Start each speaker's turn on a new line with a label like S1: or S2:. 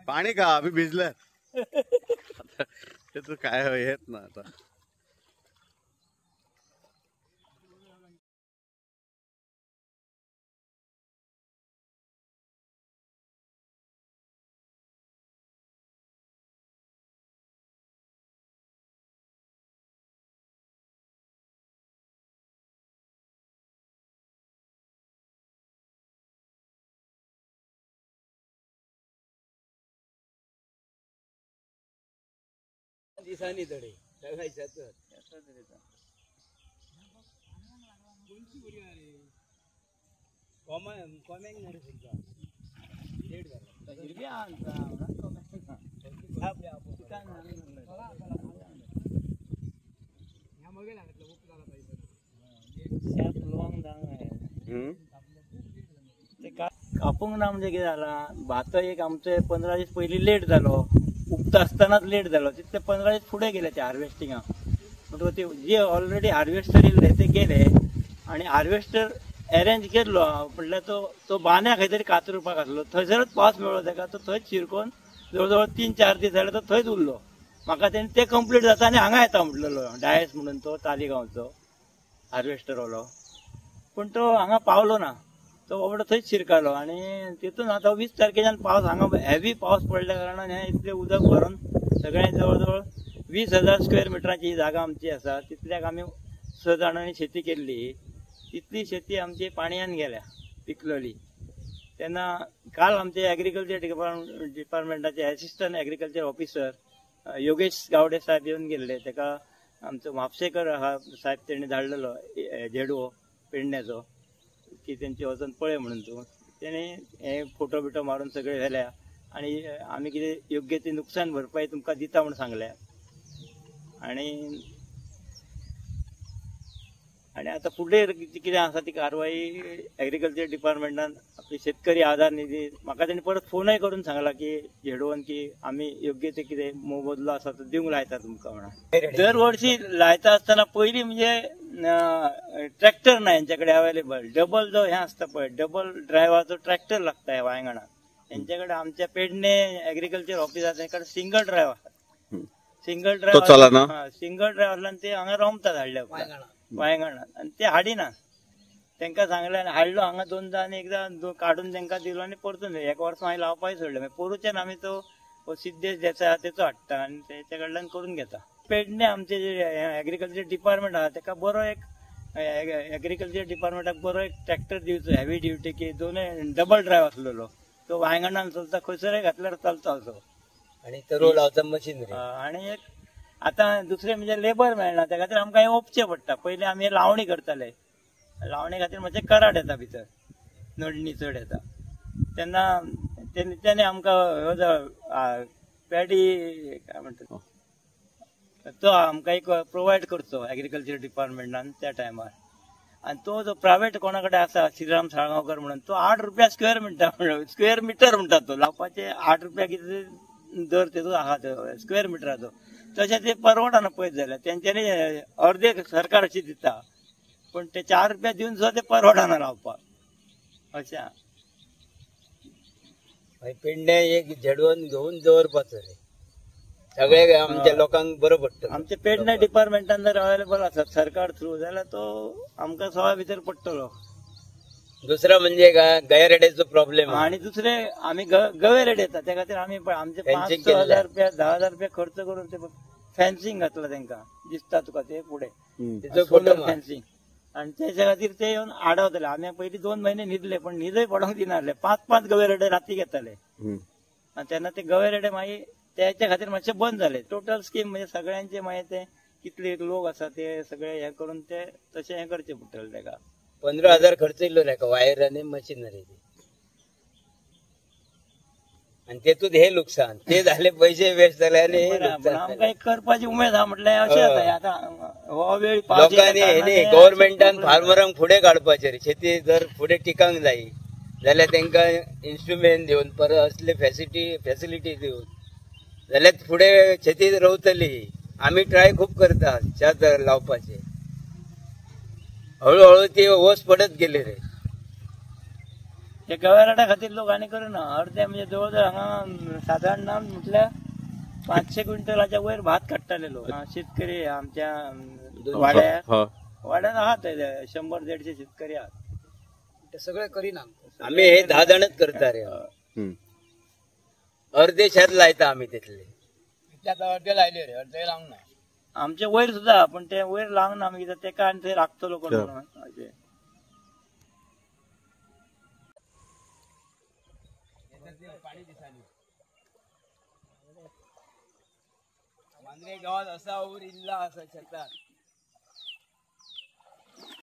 S1: पाणी का अभी भिजलं ते तर काय येत ना आता.
S2: दिसानी तडे कापूंक ना म्हणजे कितें जाला भात एक आमचे 15 दीस पयलीं लेट जालो. उगता असतानाच लेट झालो तिथे 15 दीस पुढे गेले ते हार्वेस्टिंगा. ते जे ऑलरेडी हार्वेस्टर येयले ते गेले आणि हार्वेस्टर अरेंज केल्लो म्हटल्यार तो बांद्या खंय तरी कातरुपाक आसलो. थंयसरच पावस मेळ्ळो ताका तो थंयच शिरकोन जवळ 3-4 दीस जाले तो थंयच उरलो. म्हाका तेणी ते कंप्लीट जाता आनी हांगा येता म्हटलेलो डायस म्हणून तो तालिगांवचो हार्वेस्टर वालो. पूण तो हांगा पावलो ना. तो बाबडो थंयच शिरकालो आणि तितून आता 20 तारखेच्यान पावस हांगा हेवी पावस पडल्या कारणान हे इतले उदक भरून सगळ्यांनी जवळ 20,000 स्क्वेअर मिटराची ही जागा आमची आसा. तितल्याक आमी 6 जाणांनी शेती केल्ली. तितली शेती आमची पाणयान गेल्या पिकलेली. तेन्ना काल आमचे एग्रीकल्चर डिपार्टमेंटाचे assistant agriculture officer Yogesh Gawade साहेब येवन गेल्ले. ताका आमचो म्हापशेकर आहा साहेब तेणी धाडलेलो झेडवो पेडण्याचो की तेंची वचून पळय म्हणून तूं. तेणे हे फोटो बिटो मारून सगळे व्हेल्या आणि आमी कितें योग्य ती नुकसान भरपाई तुमकां दिता म्हणून सांगल्या. आणि आता फुडें कितें आसा ती कारवाई एग्रीकल्चर डिपार्टमेंटान आपली शेतकरी आधार निधी म्हाका तेणी परत फोनय करून सांगला की झेडोवन की आमी योग्य ते कितें मोबदलो आसा तो दिवंक लायता तुमकां म्हणून. दर वर्षी लायता आसतना पयलीं म्हणजे ट्रॅक्टर ना यांच्याकडे अवेलेबल. डबल जो हे आसता पळय डबल ड्रायव्हरचो ट्रॅक्टर लागता ह्या वांयगणाक. यांच्याकडे आमच्या पेडणे एग्रीकल्चर ऑफिसात तेंकडे सिंगल ड्रायव्हर सिंगल ड्रायव्हरलान ते हांगा रोमतात हाडल्या वांयगणात आणि ते हाडिना. तांकां सांगलें आनी हाडलो हांगा 2दा आनी एकदा काडून तांकां दिलो आनी परतून 1 वर्स हांवें लावपाक सोडलें. पोरूच्यान आमी तो सिद्धेश देसाय तेचो हाडटा आनी तेच्या कडल्यान करून घेता. पेडणे आमचे जे एग्रीकल्चर डिपार्टमेंट आहा ताका बरो एक एग्रीकल्चर डिपार्टमेंटाक बरो एक ट्रॅक्टर दिवचो हेवी ड्युटी की दोनूय डबल ड्रायव्ह आसलेलो. तो वांयगणान चलता खंयसरय घातल्यार चलता असो. आणि तो रोड लावता मशीनरी. आणि एक आता दुसरे म्हणजे लेबर मेळना त्या खातीर आमकां हे ओपचें पडटा. पयलीं आमी लावणी करताले. लावणे खातीर मातशें कराट येता भितर नडणी चड येता. तेन्ना तेणे आमकां पॅडी काय म्हणटा तो आमकां एक प्रोवायड करचो एग्रीकल्चर डिपार्टमेंटान त्या टायमार. आणि तो जो प्रायव्हेट कोणा कडेन आसा श्रीराम साळगांवकर म्हणून तो 8 रुपया स्क्वेअर मिटर म्हणटा तो लावपाचे 8 रुपया कितें दर तेजो आहा तो स्क्वेअर मिटराचो. तशें ते परवडना पळयत जाल्यार तेंच्यांनी अर्दे सरकार अशी दिता पण ते 4 रुपया दिवन सुद्धा ते परवडना लावपाक अशें. पेडणे एक झेडवून घेवन दवरपाचो रे सगळे आमच्या लोकांक बरो पडटा. आमच्या पेडणे डिपार्टमेंटान जर अवेलेबल आसत सरकार थ्रू जाल्यार तो आमकां सवा भितर पडटलो. दुसरा म्हणजे गैररेडेचो प्रॉब्लेम. आणि दुसरे आमी गवेरेड येता त्या खातीर आमी आमचे 5,000 रुपया 10,000 रुपया खर्च करून ते फेन्सिंग घातला तांकां दिसता तुका ते फुडें फेन्सिंग. आणि त्याच्या खातीर ते येवन आडवतले. आमी पयलीं 2 महिने न्हिदले पण न्हिदय पडोंक दिनासले. 5-5 गवेरेडे राती घेताले. आणि तेन्ना ते गवेरेडे मागीर त्याच्या खातीर मातशें बंद जाले. टोटल स्कीम म्हणजे सगळ्यांचे मागीर ते कितले लोक आसा ते सगळे हे करून ते तशें हे करचें पडटलें ताका. 15,000 खर्च येयलो ताका वायर आनी मशिनरी. आणि तेतून हे लुकसाण ते झाले पैसे वेस्ट झाले. आणि आमकां एक करपाची उमेद आहा म्हटल्यार अशें जाता. आतां हो वेळ लोकांनी गव्हर्नमेंटान फार्मरांक फुडें काडपाचें रे. शेती जर फुडें टिकांक जाय जाल्यार तांकां इन्स्ट्रुमेंट दिवन परत असले फॅसिलिटी दिवन
S3: जाल्यार फुडें शेती रोवतली. आमी ट्राय खूप करता शेत लावपाचे. हळूहळू ती ओस पडत गेली रे.
S2: ते गव्हारडा खातीर लोक आनी करना. अर्धे म्हणजे जवळजवळ हांगा साधारण ना म्हटल्यार 500 क्विंटलाच्या वयर भात काडटाले लोक. शेतकरी आमच्या वाड्यात आहात 100-150 शेतकरी आहात.
S4: ते सगळे करीना.
S3: आम्ही हे 10 जणच करता रे. अर्धे शेत लायता आम्ही तिथले.
S4: अर्धे लायले रे, अर्धे लावंक ना.
S2: आमचे वयर सुद्धा पण ते वयर लावंक ना कित्याक तेका आनी ते राखतलो कोण म्हणून अशें.
S4: मांद्रे गावात असा ऊर इल्ला असा शेतात